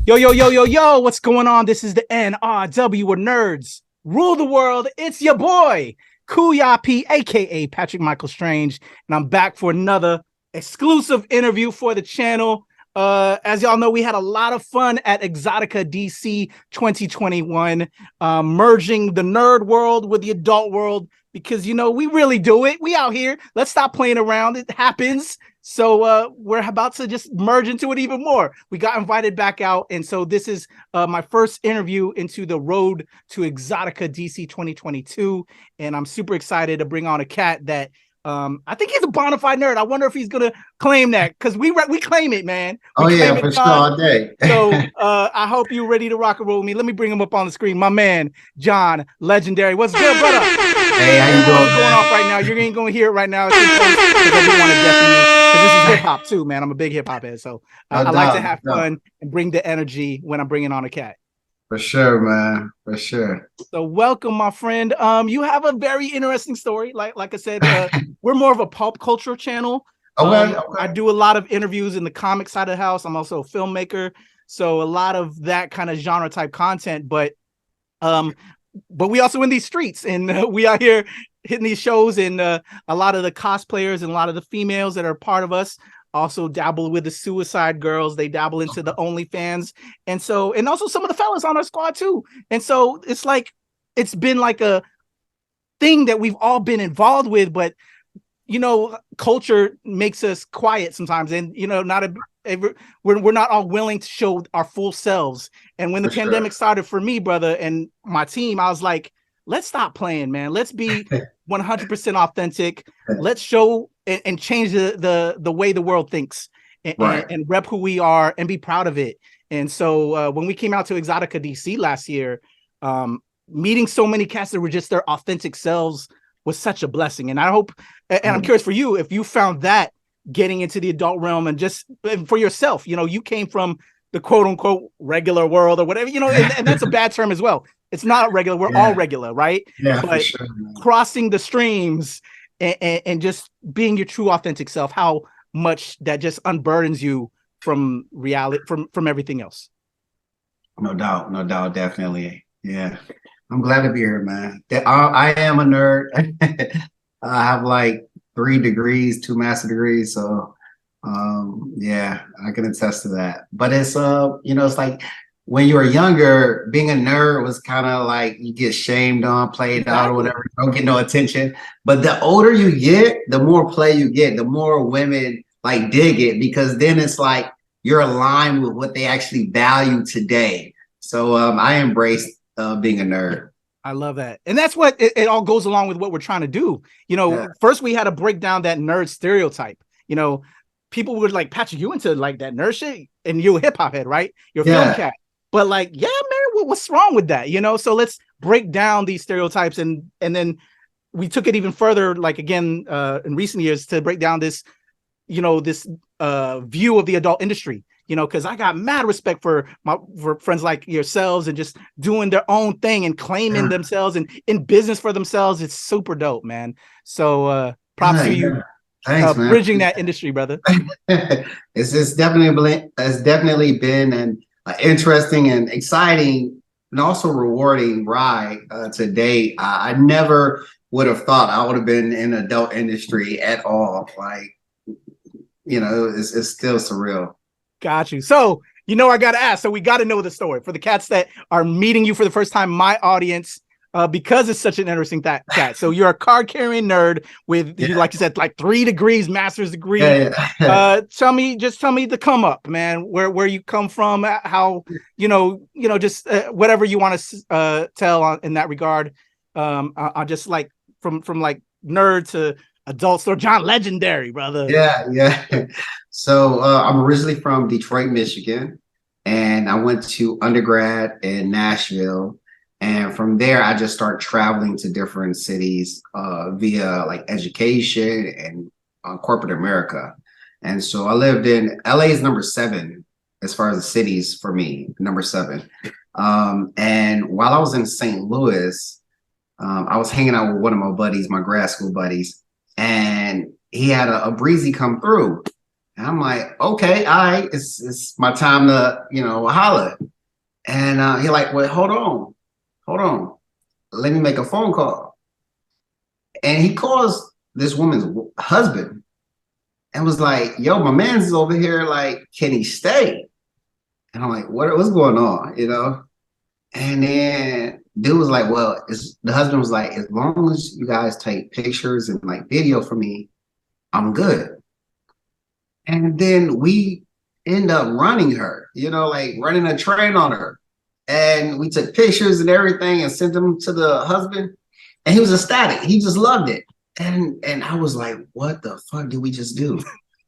Yo, yo, yo, yo, yo, what's going on? This is the NRW Nerds. Rule the world. It's your boy, Kuya P, aka Patrick Michael Strange. And I'm back for another exclusive interview for the channel. As y'all know, we had a lot of fun at Exxxotica DC 2021, merging the nerd world with the adult world because, we really do it. We out here. Let's stop playing around. It happens. So we're about to just merge into it even more. We got invited back out. And so this is my first interview into the road to Exxxotica DC 2022. And I'm super excited to bring on a cat that I think he's a bona fide nerd. I wonder if he's going to claim that because we claim it, man. We claim for sure all day. So I hope you're ready to rock and roll with me. Let me bring him up on the screen. My man, John Legendary. What's good, brother? Hey, how you doing? What's going off right now? You ain't going to hear it right now. It's because this is hip hop too, man. I'm a big hip hop head, so I like to have fun and bring the energy when I'm bringing on a cat. For sure, man. For sure. So welcome, my friend. You have a very interesting story. Like I said, we're more of a pop culture channel. Okay. I do a lot of interviews in the comic side of the house. I'm also a filmmaker, so a lot of that kind of genre type content. But we also in these streets, and we out here hitting these shows, and a lot of the cosplayers and a lot of the females that are part of us also dabble with the Suicide Girls. They dabble into the OnlyFans. And also some of the fellas on our squad too. And so it's been like a thing that we've all been involved with, but culture makes us quiet sometimes. And, we're not all willing to show our full selves. And when the pandemic started for me, brother, and my team, I was like, let's stop playing, man. Let's be 100% authentic. Let's show and change the way the world thinks and rep who we are and be proud of it. And so when we came out to Exxxotica DC last year, meeting so many cats that were just their authentic selves was such a blessing. And I hope, and I'm curious for you, if you found that getting into the adult realm and just for yourself, you came from the quote unquote regular world or whatever, and that's a bad term as well. It's not regular. We're all regular, right? Yeah, but for sure, crossing the streams and just being your true authentic self, how much that just unburdens you from reality, from everything else. No doubt, definitely. Yeah. I'm glad to be here, man. I am a nerd. I have like 3 degrees, 2 master degrees. So yeah, I can attest to that. But it's it's like when you were younger, being a nerd was kind of like you get shamed on, played out or whatever. You don't get no attention. But the older you get, the more play you get, the more women like dig it, because then it's like you're aligned with what they actually value today. So I embrace being a nerd. I love that. And that's what it all goes along with what we're trying to do. First we had to break down that nerd stereotype. People would like, Patrick, you into like that nerd shit? And you're a hip hop head, right? You're a film cat. But like, yeah, man, what's wrong with that? So let's break down these stereotypes. And then we took it even further, like again, in recent years to break down this, this view of the adult industry, because I got mad respect for friends like yourselves and just doing their own thing and claiming themselves and in business for themselves. It's super dope, man. So props to you. Thanks, man. Bridging that industry, brother. It's definitely been an interesting and exciting and also rewarding ride to date. I never would have thought I would have been in the adult industry at all. Like, it's still surreal. Got you. So, I got to ask. So we got to know the story for the cats that are meeting you for the first time, my audience, because it's such an interesting cat. So you're a card carrying nerd with, like you said, like 3 degrees, master's degree. Tell me the come up, man, where you come from, how, just whatever you want to tell in that regard. I just like from like nerd to adult store, John Legendary, brother. Yeah. So I'm originally from Detroit, Michigan, and I went to undergrad in Nashville. And from there, I just started traveling to different cities via like education and corporate America. And so I lived in LA is number 7 as far as the cities for me, number 7. And while I was in St. Louis, I was hanging out with one of my buddies, my grad school buddies, and he had a breezy come through. And I'm like, okay, all right, it's my time to, holler. And he like, well, hold on, let me make a phone call. And he calls this woman's husband and was like, yo, my man's over here, like, can he stay? And I'm like, what's going on, And then dude was like, well, the husband was like, as long as you guys take pictures and like video for me, I'm good. And then we end up running her, like running a train on her. And we took pictures and everything and sent them to the husband. And he was ecstatic. He just loved it. And I was like, what the fuck did we just do?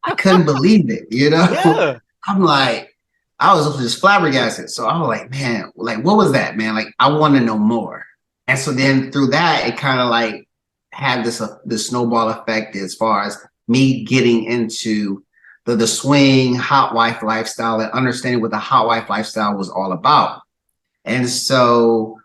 I couldn't believe it, Yeah. I'm like, I was just flabbergasted. So I was like, man, like, what was that, man? Like, I want to know more. And so then through that, it kind of like had this snowball effect as far as me getting into the swing hot wife lifestyle and understanding what the hot wife lifestyle was all about. And so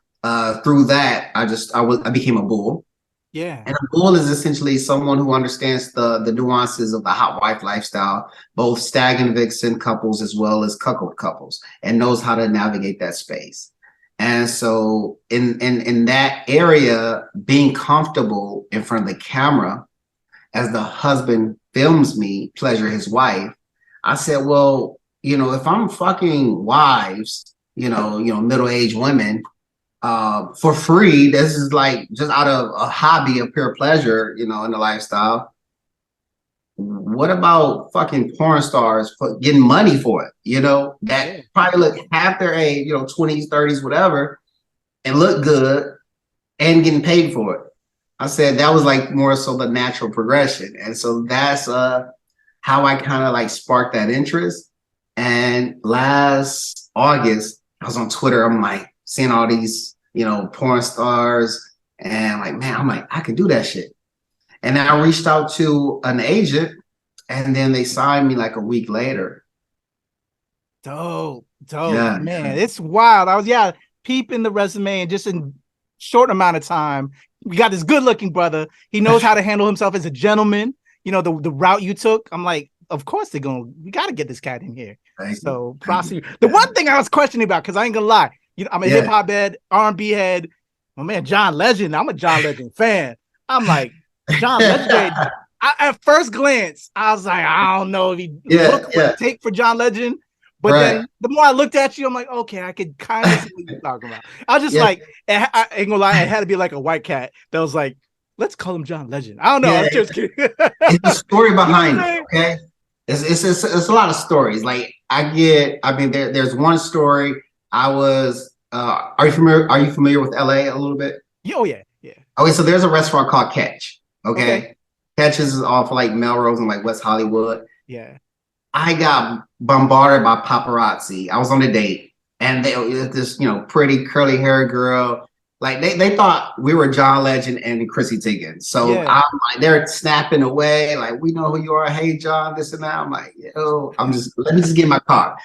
through that, I became a bull. Yeah. And a bull is essentially someone who understands the nuances of the hot wife lifestyle, both stag and vixen couples as well as cuckold couples, and knows how to navigate that space. And so in that area, being comfortable in front of the camera as the husband films me pleasure his wife, I said, well, if I'm fucking wives, middle-aged women, for free, this is like just out of a hobby of pure pleasure, in the lifestyle. What about fucking porn stars getting money for it? That probably look half their age, 20s, 30s, whatever, and look good and getting paid for it. I said that was like more so the natural progression. And so that's how I kind of like sparked that interest. And last August, I was on Twitter. I'm like seeing all these, porn stars, and like, man, I'm like, I could do that shit. And then I reached out to an agent, and then they signed me like a week later. Dope, Yeah, man. It's wild. I was peeping the resume, and just in short amount of time, we got this good looking brother. He knows how to handle himself as a gentleman. The route you took. I'm like, of course we got to get this cat in here. So prosecute. The one thing I was questioning about, because I ain't gonna lie, I'm a hip hop head, R&B head. My man, John Legend. I'm a John Legend fan. I'm like, John Legend. At first glance, I was like, I don't know if he would take for John Legend. But then the more I looked at you, I'm like, okay, I could kind of see what you're talking about. I was just like, I ain't gonna lie, it had to be like a white cat that was like, let's call him John Legend. I don't know. I'm just kidding. It's a story behind it, okay? It's a lot of stories. Like there's one story. I was are you familiar with LA a little bit? Oh yeah. Okay, so there's a restaurant called Catch. Okay. Catch is off like Melrose and like West Hollywood. Yeah. I got bombarded by paparazzi. I was on a date, and this pretty curly haired girl. Like they thought we were John Legend and Chrissy Teigen. So I'm like, they're snapping away, like, we know who you are. Hey John, this and that. I'm like, yo, let me just get in my car.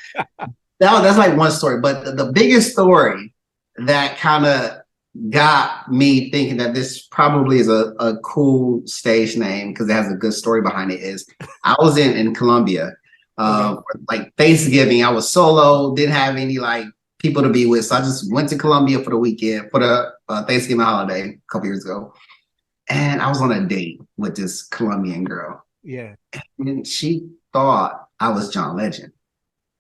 That's like one story. But the biggest story that kind of got me thinking that this probably is a cool stage name because it has a good story behind it is I was in Colombia. Like Thanksgiving, I was solo, didn't have any like people to be with, so I just went to Colombia for the weekend for the Thanksgiving holiday a couple years ago, and I was on a date with this Colombian girl. And she thought I was John Legend.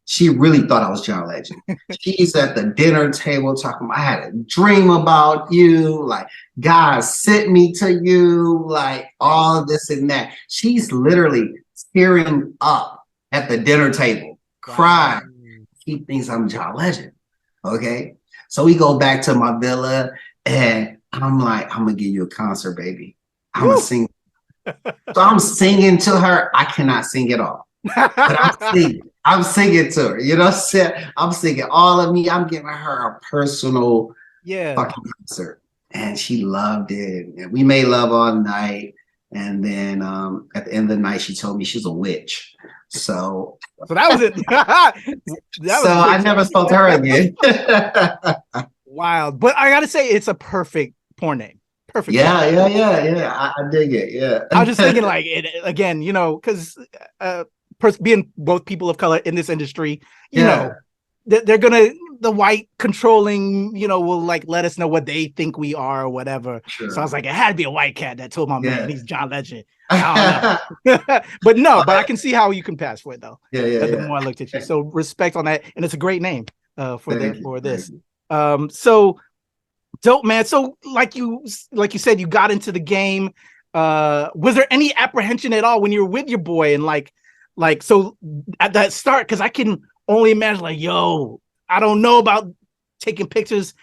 She really thought I was John Legend. She's at the dinner table talking about, I had a dream about you, like God sent me to you, like all of this and that. She's literally tearing up at the dinner table, crying. He thinks I'm John Legend. Okay. So we go back to my villa, and I'm like, I'm gonna give you a concert, baby. I'm gonna sing. So I'm singing to her. I cannot sing at all, but I'm singing to her. You know what I'm saying? I'm singing all of me. I'm giving her a personal fucking concert, and she loved it. And we made love all night. And then at the end of the night, she told me she's a witch. So that was it. I never spoke to her again. Wild. But I gotta say, it's a perfect porn name. Perfect. Yeah. I dig it. Yeah. I was just thinking, like, it again, because being both people of color in this industry, you Yeah. know, they're gonna, the white controlling, you know, will like let us know what they think we are or whatever. Sure. So I was like, it had to be a white cat that told my Yeah. man he's John Legend. I don't know. But no, but I can see how you can pass for it though. Yeah. The more I looked at you. So respect on that. And it's a great name for this. You. So dope, man. So like you said, you got into the game. Was there any apprehension at all when you were with your boy and like so at that start? Because I can only imagine like, yo, I don't know about taking pictures.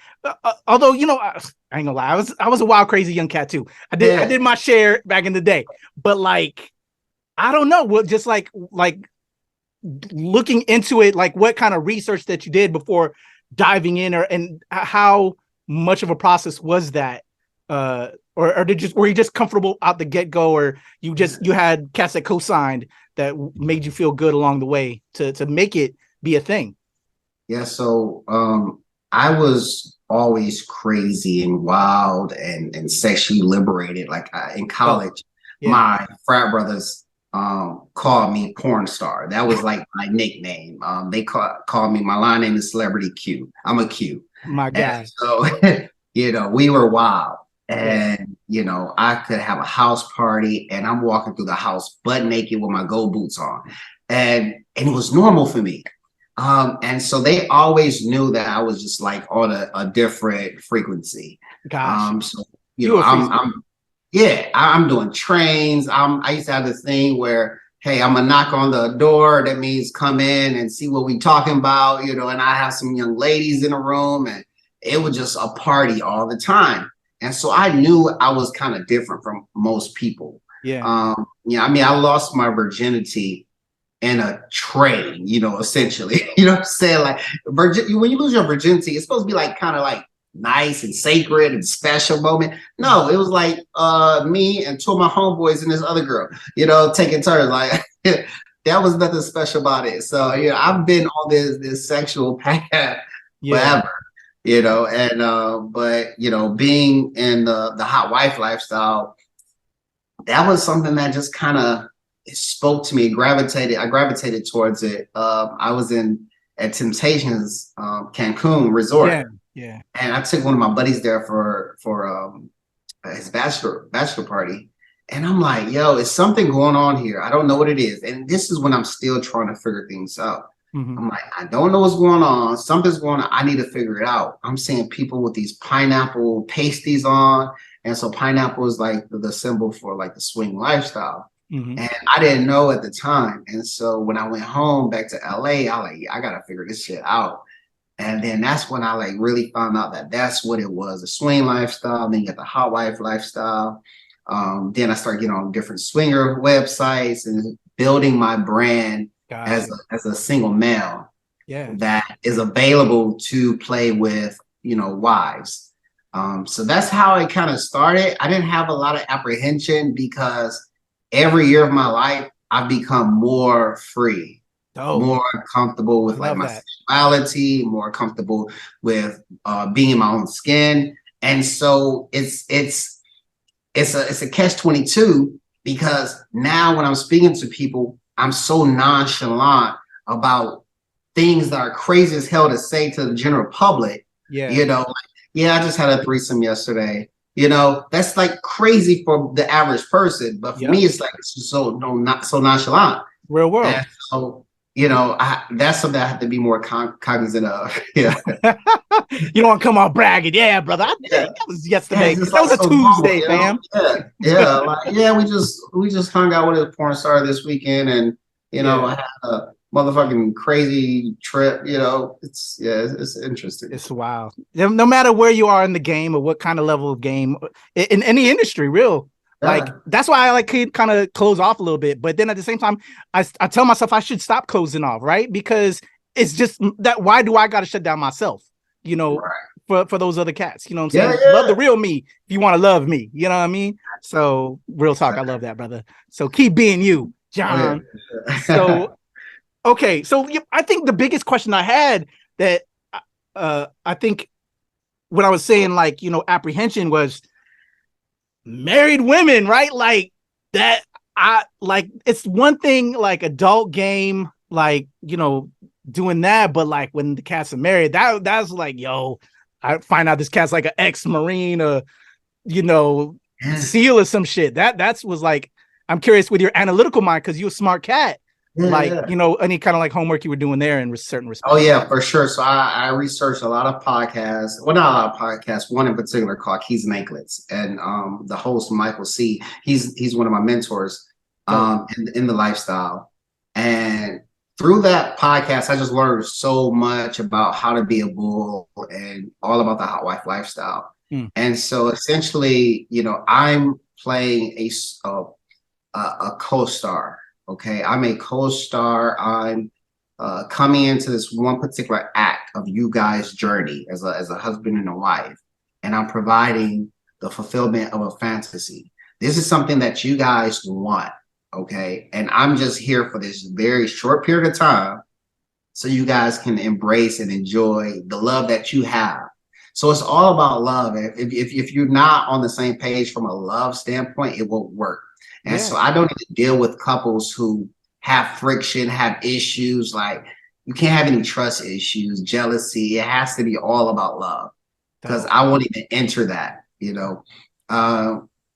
Although, you know, I ain't gonna lie, I was a wild, crazy young cat too. I did my share back in the day, but like, I don't know what, just like looking into it, like what kind of research that you did before diving in, and how much of a process was that? Or were you just comfortable out the get-go, or you had cats that co-signed that made you feel good along the way to make it be a thing? Yeah, so I was always crazy and wild and sexually liberated. Like in college, my frat brothers called me porn star. That was like my nickname. They called me, my line name is Celebrity Q. I'm a Q. My guy. And so, you know, we were wild. And, you know, I could have a house party and I'm walking through the house butt naked with my gold boots on. And it was normal for me. And so they always knew that I was just like on a different frequency. Gosh. So, you know, I'm doing trains. I used to have this thing where, hey, I'm gonna knock on the door. That means come in and see what we talking about, you know, and I have some young ladies in the room, and it was just a party all the time. And so I knew I was kind of different from most people. Yeah. Yeah, I mean, I lost my virginity in a train, you know, essentially. You know what I'm saying? Like, when you lose your virginity, it's supposed to be like kind of like nice and sacred and special moment. No, it was like me and two of my homeboys and this other girl, you know, taking turns. Like that was nothing special about it. So, you know, I've been on this sexual path forever. You know, and but you know, being in the hot wife lifestyle, that was something that just kind of spoke to me. I gravitated towards it. I was at Temptations Cancun resort, and I took one of my buddies there for his bachelor party, and I'm like, yo, is something going on here? I don't know what it is, and this is when I'm still trying to figure things out. I'm like, I don't know what's going on. Something's going on. I need to figure it out. I'm seeing people with these pineapple pasties on. And so pineapple is like the symbol for like the swing lifestyle. And I didn't know at the time. And so when I went home back to LA, I like, I got to figure this shit out. And then that's when I like really found out that that's what it was, a swing lifestyle. Then you get the hot wife lifestyle. Then I started getting on different swinger websites and building my brand as a single male that is available to play with, you know, wives. So that's how it kind of started. I didn't have a lot of apprehension because every year of my life, I've become more free, more comfortable with like my sexuality, more comfortable with being in my own skin. And so it's a catch-22 because now when I'm speaking to people, I'm so nonchalant about things that are crazy as hell to say to the general public. You know, like, yeah, I just had a threesome yesterday. You know, that's like crazy for the average person, but for me, it's like it's just not so nonchalant. Real world. And so, you know, that's something I have to be more cognizant of. Yeah. You don't want to come out bragging, brother. That was yesterday. That was a Tuesday, fam. We just hung out with a porn star this weekend, and you know, I had a motherfucking crazy trip. You know, it's interesting. It's wild. No matter where you are in the game or what kind of level of game in any industry, like that's why I like kind of close off a little bit. But then at the same time, I tell myself I should stop closing off, right? Because it's just that why do I got to shut down myself? You know, for those other cats, you know what I'm saying? Love the real me if you want to love me, you know what I mean? So real talk, I love that, brother. So keep being you, John. So, okay. So I think the biggest question I had that I think when I was saying like, you know, apprehension was married women, right? Like that I like it's one thing like adult game, like doing that, but like when the cats are married, that's like, yo, I find out this cat's like an ex-Marine or you know, Yeah, SEAL or some shit. That's was like, I'm curious with your analytical mind because you're a smart cat. yeah, Like, yeah. any kind of like homework you were doing there in certain Oh respects. yeah, for sure. So I researched a lot of podcasts. Well, not a lot of podcasts. One in particular called Keys and Anklets, and the host Michael C. He's one of my mentors Dope. in the lifestyle. And through that podcast, I just learned so much about how to be a bull and all about the hot wife lifestyle. Mm. And so essentially, I'm playing a co-star. Okay, I'm a co-star. I'm coming into this one particular act of you guys' journey as a husband and a wife, and I'm providing the fulfillment of a fantasy. This is something that you guys want, okay? And I'm just here for this very short period of time so you guys can embrace and enjoy the love that you have. So it's all about love. If you're not on the same page from a love standpoint, it won't work. And Yeah. so I don't even deal with couples who have friction, have issues. Like you can't have any trust issues, jealousy. It has to be all about love because Dope. I won't even enter that.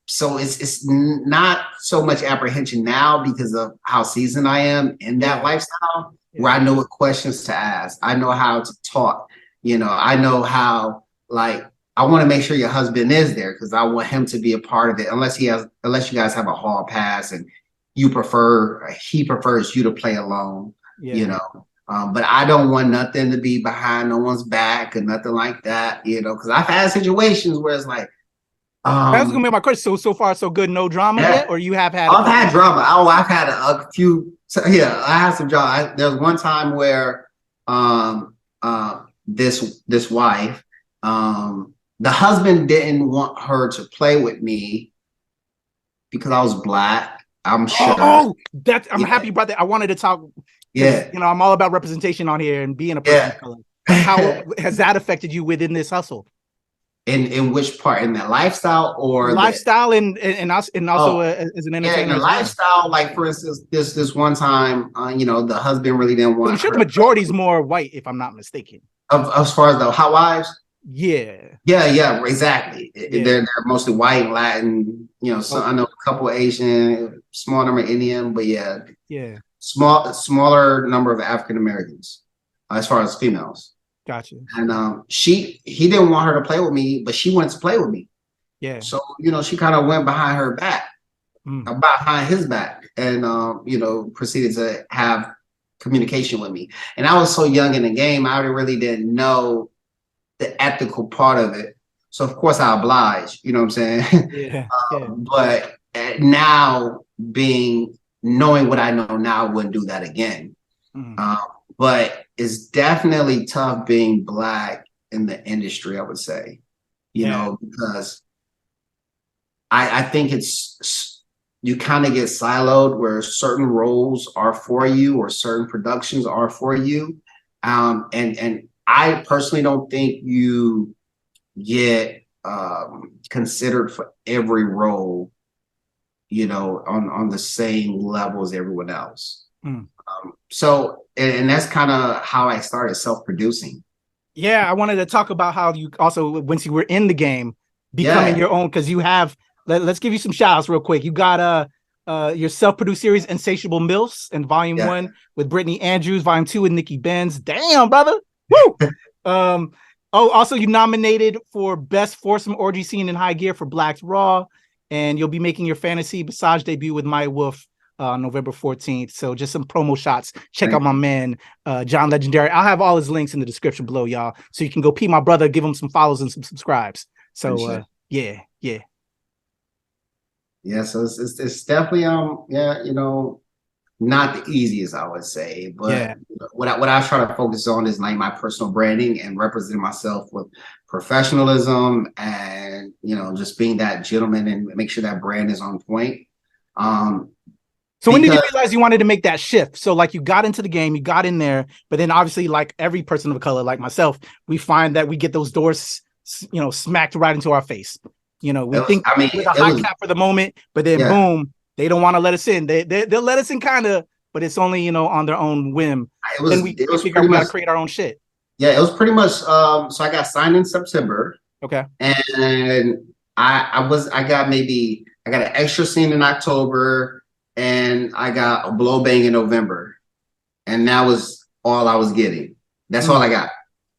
So it's not so much apprehension now because of how seasoned I am in that Yeah. lifestyle, Yeah. where I know what questions to ask. I know how to talk. I know how, like, I want to make sure your husband is there because I want him to be a part of it. Unless you guys have a hall pass and he prefers you to play alone. Yeah. But I don't want nothing to be behind no one's back or nothing like that. Because I've had situations where it's like, That was gonna be my question. So far so good, no drama yeah, yet, or you have had a I've couple? had drama. Oh, I've had a few. So, yeah, I had some drama. There was one time where this wife, the husband didn't want her to play with me because I was black. I'm sure. I'm happy you brought that. I wanted to talk because Yeah. I'm all about representation on here and being a person of color. How has that affected you within this hustle? In which part? In that lifestyle or Lifestyle and also as an yeah, in entertainer the as well. lifestyle, like for instance, this one time, the husband really didn't want I'm sure her the majority is more white, if I'm not mistaken. as far as the hot wives. Yeah. Yeah, exactly. Yeah. They're mostly white, Latin, so I know a couple of Asian, small number of Indian, but yeah, smaller number of African Americans as far as females. Gotcha. And he didn't want her to play with me, but she wanted to play with me. Yeah. So, she kind of went behind her back, behind his back, and proceeded to have communication with me. And I was so young in the game, I really didn't know the ethical part of it. So of course I obliged, you know what I'm saying? Yeah. But now knowing what I know now, I wouldn't do that again. But it's definitely tough being black in the industry, I would say, because I think you kind of get siloed where certain roles are for you or certain productions are for you. And I personally don't think you get considered for every role, on the same level as everyone else. So, and that's kind of how I started self-producing. Yeah, I wanted to talk about how you also, once you were in the game, becoming your own, because you have, let's give you some shout outs real quick. You got your self-produced series, Insatiable MILFs, and Volume 1 with Brittany Andrews, Volume 2 with Nikki Benz. Damn, brother. Woo! Also you nominated for Best Foursome Orgy Scene in High Gear for Black's Raw, and you'll be making your fantasy massage debut with Maya Wolf November 14th. So just some promo shots. Check out my man, John Legendary. I'll have all his links in the description below, y'all. So you can go pee my brother, give him some follows and some subscribes. So yeah. So it's definitely not the easiest, I would say, but what I try to focus on is like my personal branding and representing myself with professionalism and just being that gentleman and make sure that brand is on point. So when did you realize you wanted to make that shift? So like you got into the game, you got in there, but then obviously like every person of color, like myself, we find that we get those doors, smacked right into our face. We think with a high cap for the moment, but then boom, They don't want to let us in. They'll let us in kind of, but it's only, you know, on their own whim. Then we figure out we got to create our own shit. Yeah, it was pretty much. So I got signed in September. Okay. And I got an extra scene in October, and I got a blow bang in November, and that was all I was getting. That's all I got.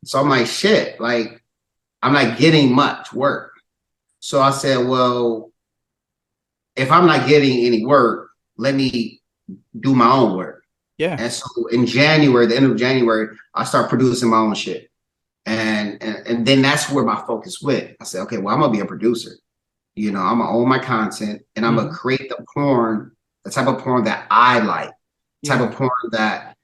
So I'm like, shit, like I'm not getting much work. So I said, well, if I'm not getting any work, let me do my own work. Yeah. And so in January, the end of January, I start producing my own shit. And then that's where my focus went. I said, okay, well, I'm gonna be a producer. You know, I'm gonna own my content, and I'm gonna create the porn, the type of porn that I like, type of porn that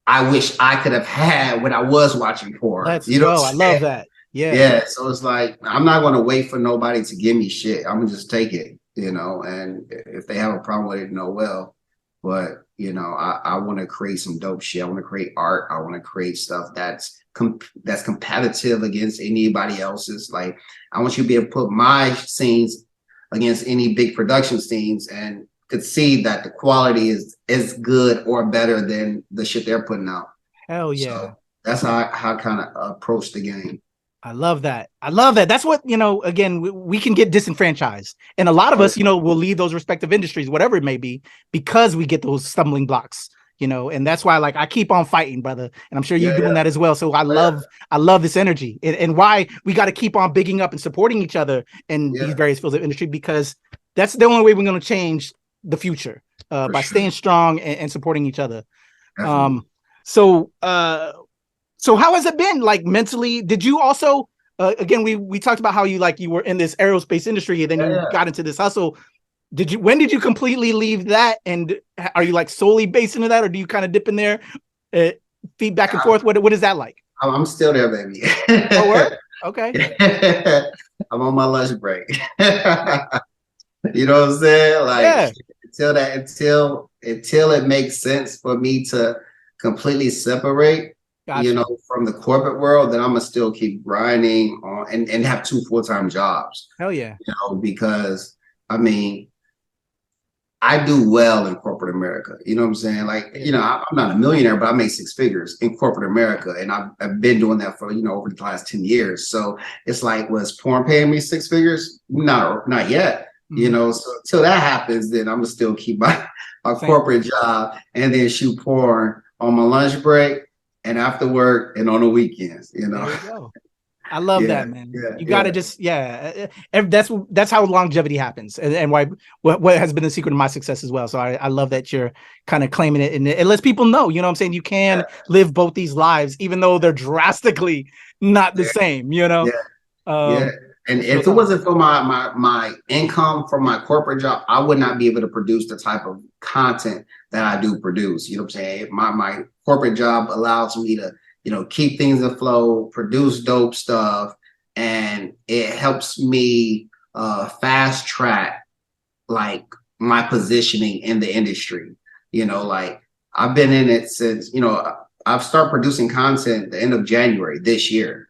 I wish I could have had when I was watching porn. Let's go. I love that. Yeah. Yeah. So it's like, I'm not gonna wait for nobody to give me shit. I'm gonna just take it, you know, and if they have a problem with it, no, well, but you know, I want to create some dope shit. I want to create art. I want to create stuff that's competitive against anybody else's. Like, I want you to be able to put my scenes against any big production scenes and could see that the quality is as good or better than the shit they're putting out. Hell yeah. So that's how I kind of approach the game. I love that. I love that. That's what, you know, again, we can get disenfranchised. And a lot of us, you know, will leave those respective industries, whatever it may be, because we get those stumbling blocks, you know, and that's why, like, I keep on fighting, brother. And I'm sure you're doing that as well. So I love this energy and why we got to keep on bigging up and supporting each other in these various fields of industry, because that's the only way we're going to change the future, by staying strong and supporting each other. So how has it been, like, mentally? Did you also, again, we talked about how you were in this aerospace industry and then you got into this hustle. When did you completely leave that? And are you like solely based into that, or do you kind of dip in there, feed back and forth? What is that like? I'm still there, baby. Oh, word? Okay. I'm on my lunch break. You know what I'm saying? Like, until it makes sense for me to completely separate, you know, from the corporate world, then I'm gonna still keep grinding on and have 2 full-time jobs. Hell yeah. You know, because I mean, I do well in corporate America. You know what I'm saying? Like, you know, I'm not a millionaire, but I make 6 figures in corporate America. And I've been doing that for, you know, over the last 10 years. So it's like, was porn paying me 6 figures? No, not yet. You know, so until that happens, then I'm gonna still keep my corporate job and then shoot porn on my lunch break and after work and on the weekends, you know. There you go. I love that, man. You gotta just, that's how longevity happens, and why what has been the secret of my success as well. So I love that you're kind of claiming it, and it lets people know, you know what I'm saying, you can live both these lives, even though they're drastically not the same, you know. And if it wasn't for my income from my corporate job, I would not be able to produce the type of content that I do produce. You know what I'm saying? My corporate job allows me to, you know, keep things afloat, produce dope stuff, and it helps me fast track like my positioning in the industry. You know, like I've been in it since, you know, I've started producing content the end of January this year,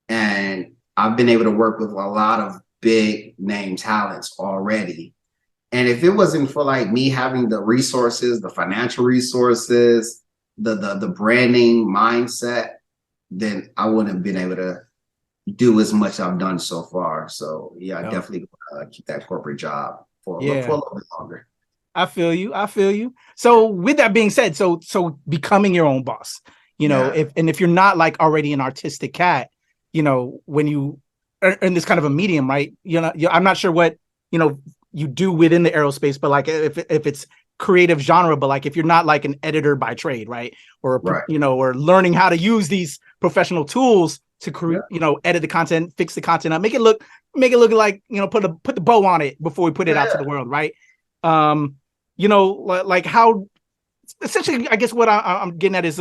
and I've been able to work with a lot of big name talents already. And if it wasn't for like me having the resources, the financial resources, the branding mindset, then I wouldn't have been able to do as much I've done so far. So yeah, I definitely keep that corporate job for a little bit longer. I feel you. So with that being said, so becoming your own boss, you know, if you're not like already an artistic cat, you know, when you are in this kind of a medium, right? You know, I'm not sure what, you know, you do within the aerospace, but like if it's creative genre, but like if you're not like an editor by trade, right? Or, you know, or learning how to use these professional tools to create, you know, edit the content, fix the content up, make it look like, you know, put the bow on it before we put it out to the world, right? You know, like how, essentially, I guess what I'm getting at is,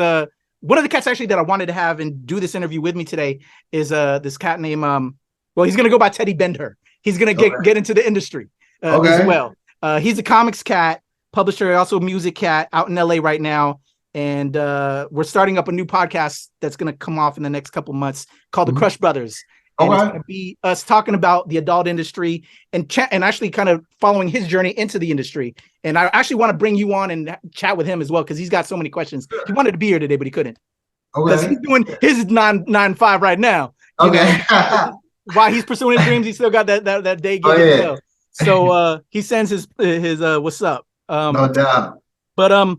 one of the cats actually that I wanted to have and do this interview with me today is this cat named well, he's gonna go by Teddy Bender. He's gonna get into the industry as well. He's a comics cat, publisher, also a music cat out in LA right now. And we're starting up a new podcast that's gonna come off in the next couple months called The Crush Brothers. and it's Okay. going to be us talking about the adult industry and and actually kind of following his journey into the industry. And I actually want to bring you on and chat with him as well because he's got so many questions. He wanted to be here today, but he couldn't because Okay. he's doing his 9 to 5 right now. Okay. While he's pursuing his dreams, he still got that day gig as well. So he sends his what's up. No doubt. But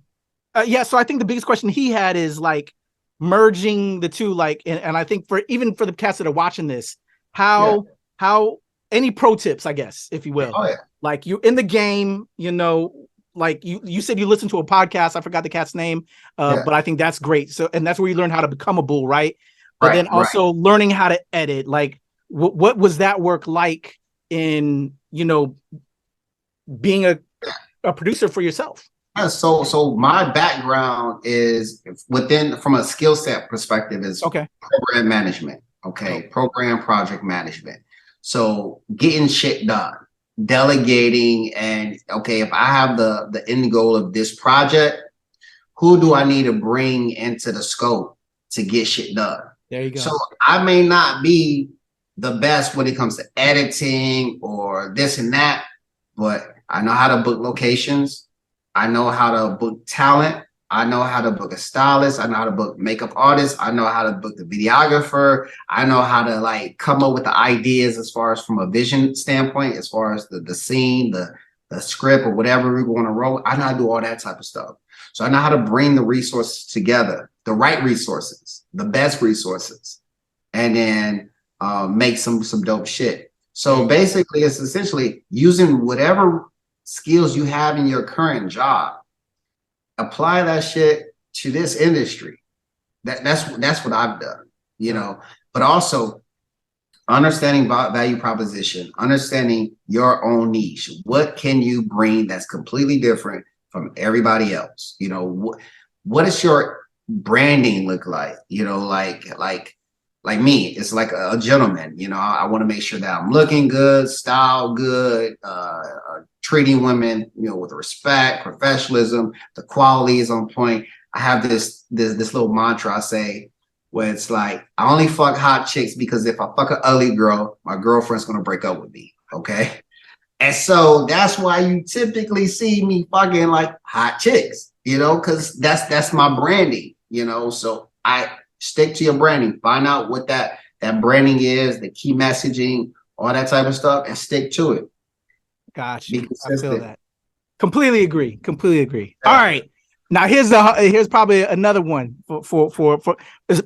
yeah, so I think the biggest question he had is like merging the two, like, and I think for even for the cats that are watching this, how any pro tips, I guess, if you will. Oh, yeah. Like you in the game, like you said you listened to a podcast, I forgot the cat's name, but I think that's great. So, and that's where you learn how to become a bull, right? But then also learning how to edit, like what was that work like in, being a producer for yourself? Yeah, so my background is from a skill set perspective is program management. Okay. Program project management. So getting shit done, delegating, and if I have the end goal of this project, who do I need to bring into the scope to get shit done? There you go. So I may not be the best when it comes to editing or this and that, but I know how to book locations. I know how to book talent. I know how to book a stylist. I know how to book makeup artists. I know how to book the videographer. I know how to like come up with the ideas as far as from a vision standpoint, as far as the scene, the script or whatever we're going to roll. I know how to do all that type of stuff. So I know how to bring the resources together, the right resources, the best resources, and then make some dope shit. So basically it's essentially using whatever skills you have in your current job, apply that shit to this industry. That's what I've done, but also understanding value proposition, understanding your own niche. What can you bring that's completely different from everybody else? What does your branding look like? Like me, it's like a gentleman, I want to make sure that I'm looking good, style good, treating women, with respect, professionalism, the quality is on point. I have this little mantra I say where it's like, I only fuck hot chicks because if I fuck an ugly girl, my girlfriend's going to break up with me. Okay. And so that's why you typically see me fucking like hot chicks, because that's my branding, so I stick to your branding, find out what that branding is, the key messaging, all that type of stuff, and stick to it. Gotcha. I feel that. Completely agree. Yeah. All right. Now here's probably another one for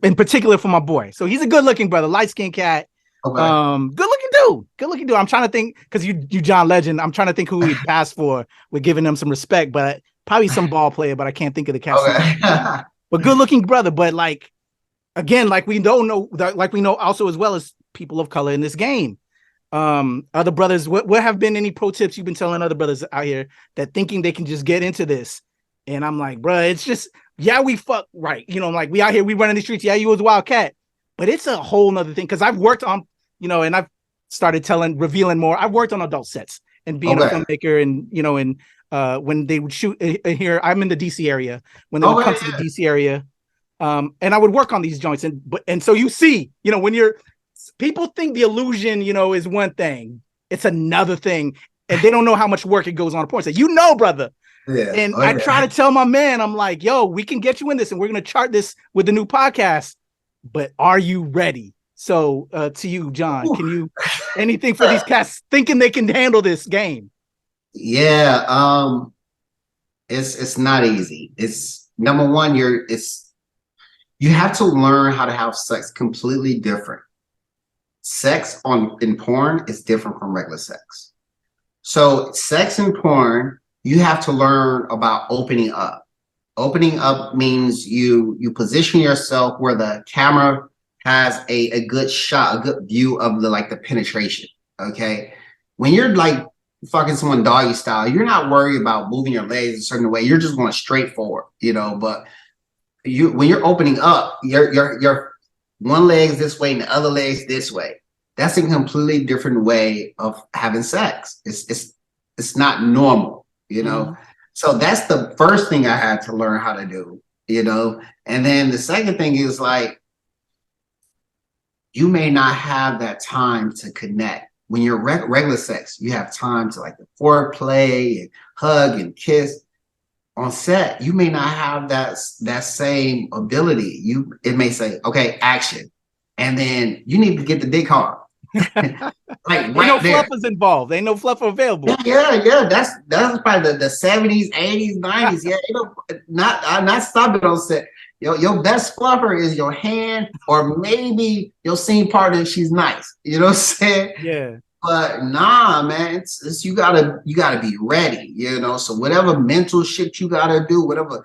in particular for my boy. So he's a good looking brother, light skinned cat. Okay. Good looking dude. I'm trying to think because you John Legend. I'm trying to think who he'd pass for. We're giving him some respect, but probably some ball player. But I can't think of the cat. Okay. But good looking brother. But like again, like we don't know, like we know also as well as people of color in this game. Other brothers, what have been any pro tips you've been telling other brothers out here that thinking they can just get into this? And I'm like, bro, it's just, we fuck right. Like we out here, we running the streets. Yeah, you was a wild cat, but it's a whole nother thing. Cause I've worked on, and I've started revealing more. I've worked on adult sets and being a filmmaker and, when they would shoot here, I'm in the DC area, when they would come to the DC area. And I would work on these joints and so you see, when people think the illusion, is one thing, it's another thing. And they don't know how much work it goes on a point. So, brother. Yeah. And I try to tell my man, I'm like, yo, we can get you in this and we're going to chart this with the new podcast, but are you ready? So to you, John, can you anything for these cats thinking they can handle this game? Yeah. It's not easy. It's number one, you have to learn how to have sex completely different. Sex in porn is different from regular sex. So sex in porn, you have to learn about opening up. Opening up means you position yourself where the camera has a good shot, a good view of the penetration. Okay. When you're like fucking someone doggy style, you're not worried about moving your legs a certain way. You're just going straight forward, but when you're opening up, your one leg's this way and the other leg's this way. That's a completely different way of having sex. It's not normal, Mm-hmm. So that's the first thing I had to learn how to do, And then the second thing is like, you may not have that time to connect. When you're regular sex, you have time to like the foreplay and hug and kiss. On set, you may not have that same ability. It may say, okay, action, and then you need to get the dick hard. Like Ain't right no there. fluff is involved. Ain't no fluff available. Yeah. That's probably the 70s, 80s, 90s. Yeah, not stopping on set. Your best fluffer is your hand, or maybe your scene partner if she's nice. You know what I'm saying? Yeah. But nah, man, it's you gotta be ready, So whatever mental shit you gotta do, whatever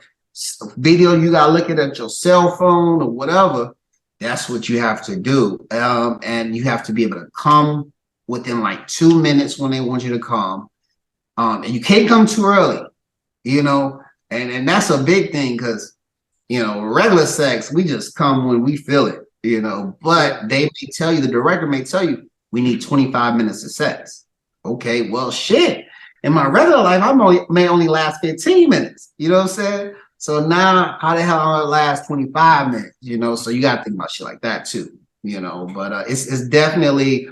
video you gotta look at your cell phone or whatever, that's what you have to do. And you have to be able to come within like 2 minutes when they want you to come. And you can't come too early, and that's a big thing because regular sex, we just come when we feel it, but they may tell you, the director may tell you, we need 25 minutes of sex. Okay, well, shit. In my regular life, may only last 15 minutes. You know what I'm saying? So now, how the hell am I last 25 minutes? So you got to think about shit like that too. But it's definitely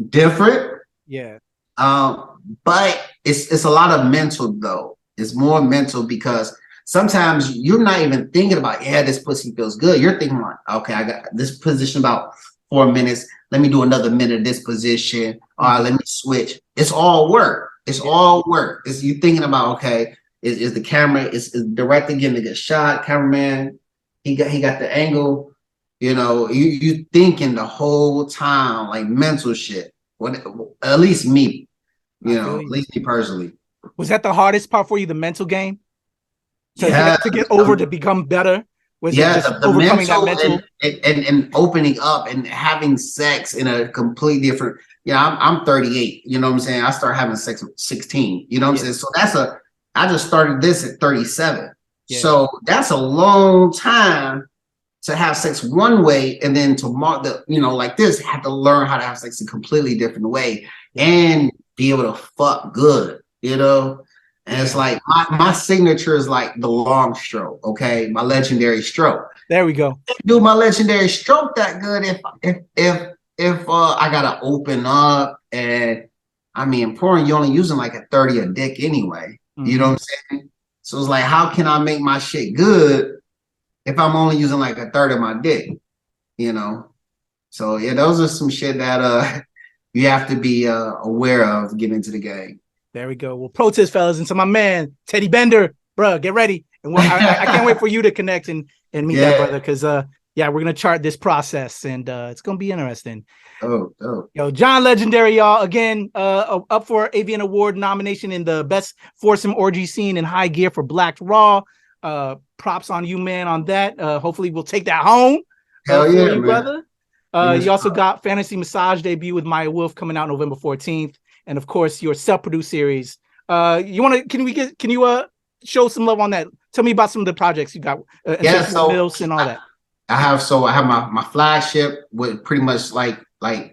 different. Yeah. But it's a lot of mental though. It's more mental because sometimes you're not even thinking about, this pussy feels good. You're thinking like, okay, I got this position about 4 minutes. Let me do another minute of this position. All right, let me switch. It's all work. It's all work. It's you thinking about, okay, is the camera, is director getting a good shot? Cameraman, he got the angle. You thinking the whole time, like mental shit. At least me, at least me personally. Was that the hardest part for you, the mental game? To get over, to become better? Was it just the overcoming mental, that mental and opening up and having sex in a complete different, I'm 38, you know what I'm saying? I started having sex at 16, you know what I'm saying? So I just started this at 37. Yeah. So that's a long time to have sex one way, and then to mark like this, have to learn how to have sex a completely different way and be able to fuck good, And it's like my signature is like the long stroke, okay? My legendary stroke. There we go. Do my legendary stroke that good if I gotta open up, and I mean porn, you're only using like a 30 a dick anyway. You know what I'm saying? So it's like, how can I make my shit good if I'm only using like a third of my dick? So yeah, those are some shit that you have to be aware of getting into the game. There we go. Well, protest, fellas, and to my man Teddy Bender, bro, get ready. And I can't wait for you to connect and meet that brother, because we're gonna chart this process, and it's gonna be interesting. Oh. Yo, John Legendary, y'all, again, up for AVN Award nomination in the best foursome orgy scene in high gear for Black Raw. Props on you, man, on that. Hopefully we'll take that home. Hell yeah, you, man. Brother. You also got Fantasy Massage debut with Maya Wolf coming out November 14th. And of course, your self-produced series. Can you show some love on that? Tell me about some of the projects you got. Mills and all that. I have my flagship, would pretty much like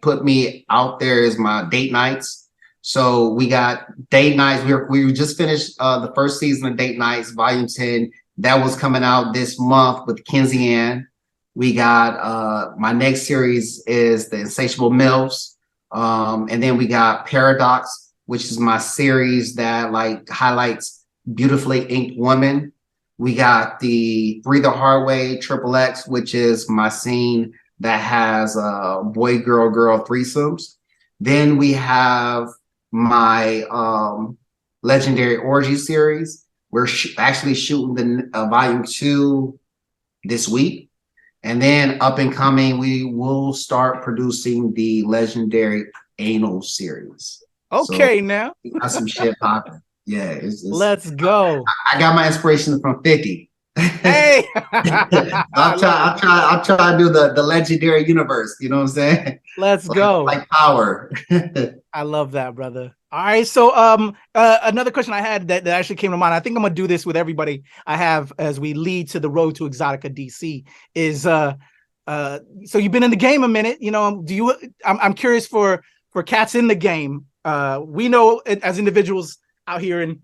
put me out there as my date nights. So we got date nights. We just finished the first season of Date Nights, Volume 10. That was coming out this month with Kenzie Ann. We got my next series is The Insatiable MILFs. And then we got Paradox, which is my series that like highlights beautifully inked women. We got the Three the Hard Way XXX, which is my scene that has boy girl threesomes. Then we have my legendary orgy series. We're actually shooting the volume 2 this week. And then up and coming, we will start producing the legendary anal series. Okay, so, now. Got some shit popping. Yeah. Let's go. I got my inspiration from 50. Hey. I'll try to do the legendary universe. You know what I'm saying? Let's go. Like power. I love that, brother. All right. So another question I had that actually came to mind. I think I'm gonna do this with everybody I have as we lead to the road to Exxxotica DC is so you've been in the game a minute, I'm curious for cats in the game. We know as individuals out here in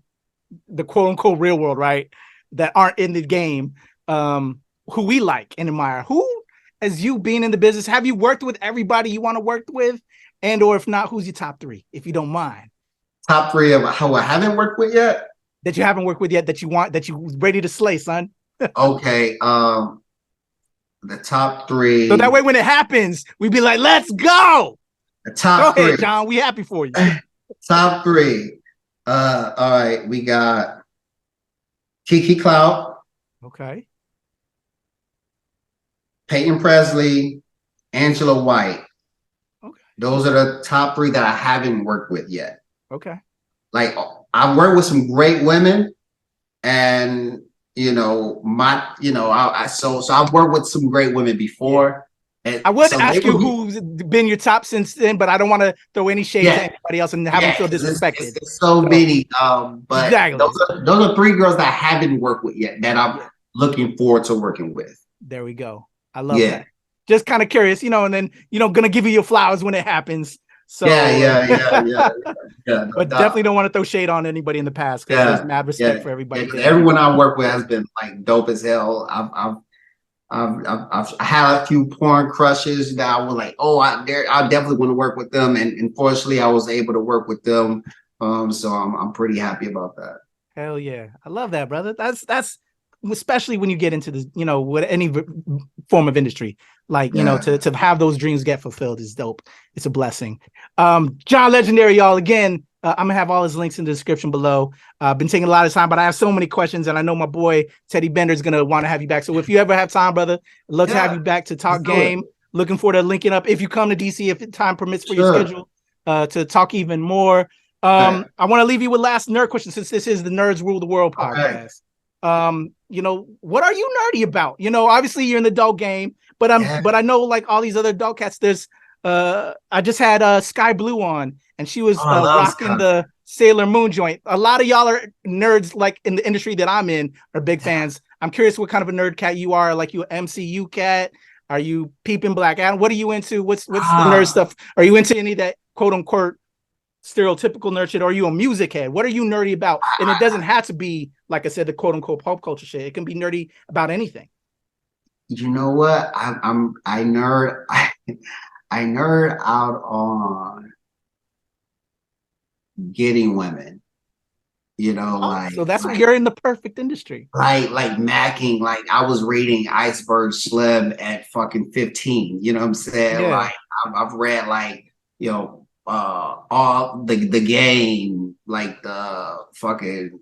the quote unquote real world, right, that aren't in the game, who we like and admire. Who as you being in the business, have you worked with everybody you want to work with? And or if not, who's your top three, if you don't mind? Top three of who I haven't worked with yet? That you haven't worked with yet, that you want, that you ready to slay, son. Okay. The top three. So that way when it happens, we be like, let's go. The top go ahead, three. John. We happy for you. Top three. All right. We got Kiki Cloud. Okay. Peyton Presley, Angela White. Okay. Those are the top three that I haven't worked with yet. Okay. Like I've worked with some great women, and so I've worked with some great women before. And I would so ask you who's been your top since then, but I don't want to throw any shade to anybody else and have them feel disrespected. It's so many. But exactly. those are three girls that I haven't worked with yet that I'm looking forward to working with. There we go. I love that. Just kind of curious, and then gonna give you your flowers when it happens. So yeah. But definitely don't want to throw shade on anybody in the past because there's mad respect for everybody. Everyone I work with has been like dope as hell. I've had a few porn crushes that I was like, I definitely want to work with them, and unfortunately, I was able to work with them. So I'm pretty happy about that. Hell yeah, I love that, brother. That's especially when you get into this, with any form of industry, like to have those dreams get fulfilled is dope. It's a blessing. John Legendary, y'all. Again, I'm gonna have all his links in the description below. I've been taking a lot of time, but I have so many questions, and I know my boy Teddy Bender is gonna want to have you back. So if you ever have time, brother, I'd love to have you back to talk game. Looking forward to linking up if you come to DC, if time permits for your schedule, to talk even more. I want to leave you with last nerd question, since this is the Nerds Rule the World podcast. What are you nerdy about? Obviously you're in the dog game, but I know like all these other dog cats, there's I just had Sky Blue on, and she was rocking the Sailor Moon joint. A lot of y'all are nerds, like in the industry that I'm in, are big fans. I'm curious what kind of a nerd cat you are. Like, you an MCU cat? Are you peeping Black Adam? What are you into? What's the nerd stuff? Are you into any of that quote unquote stereotypical nerd shit? Or are you a music head? What are you nerdy about? And it doesn't have to be, like I said, the quote unquote pop culture shit. It can be nerdy about anything. You know what? I nerd out on getting women. So that's what you're in the perfect industry. Like macking. Like, I was reading Iceberg Slim at fucking 15. You know what I'm saying? Yeah. Like, I've read like all the game, like the fucking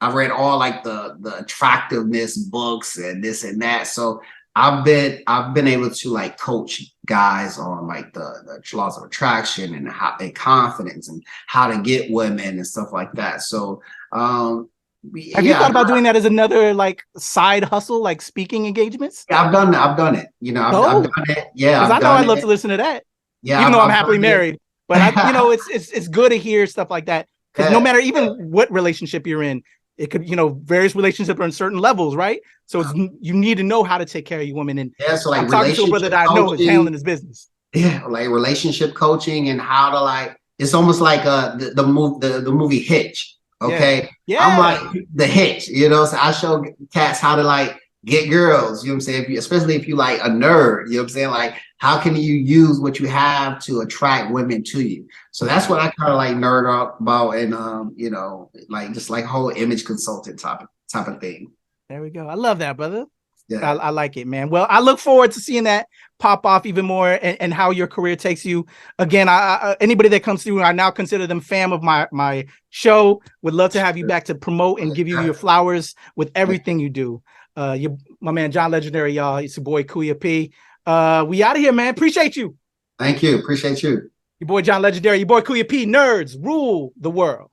I've read all like the attractiveness books and this and that. So I've been able to like coach guys on like the laws of attraction and how and confidence and how to get women and stuff like that. So have you thought about doing that as another like side hustle, like speaking engagements? Yeah, I've done it. I've done it. I've done it. Yeah, because I know I'd love to listen to that. Yeah, even though I'm happily married, but it's good to hear stuff like that, because no matter even what relationship you're in, it could, various relationships are in certain levels, right? So you need to know how to take care of your women. And so like, I'm talking to a brother that I know is handling his business. Yeah, like relationship coaching and how to like, it's almost like the movie Hitch. Okay, yeah. I'm like the Hitch, so I show cats how to like get girls. You know what I'm saying? Especially if you like a nerd. You know what I'm saying? Like, how can you use what you have to attract women to you? So that's what I kind of like nerd out about, and like just like whole image consultant type of thing. There we go. I love that, brother. Yeah. I like it, man. Well, I look forward to seeing that pop off even more, and how your career takes you. Again, anybody that comes through, I now consider them fam of my show. Would love to have you back to promote and give you your flowers with everything you do. My man John Legendary, y'all. It's your boy Kuya P. We out of here, man. Appreciate you. Thank you. Appreciate you. Your boy John Legendary, your boy Kuya P. Nerds rule the world.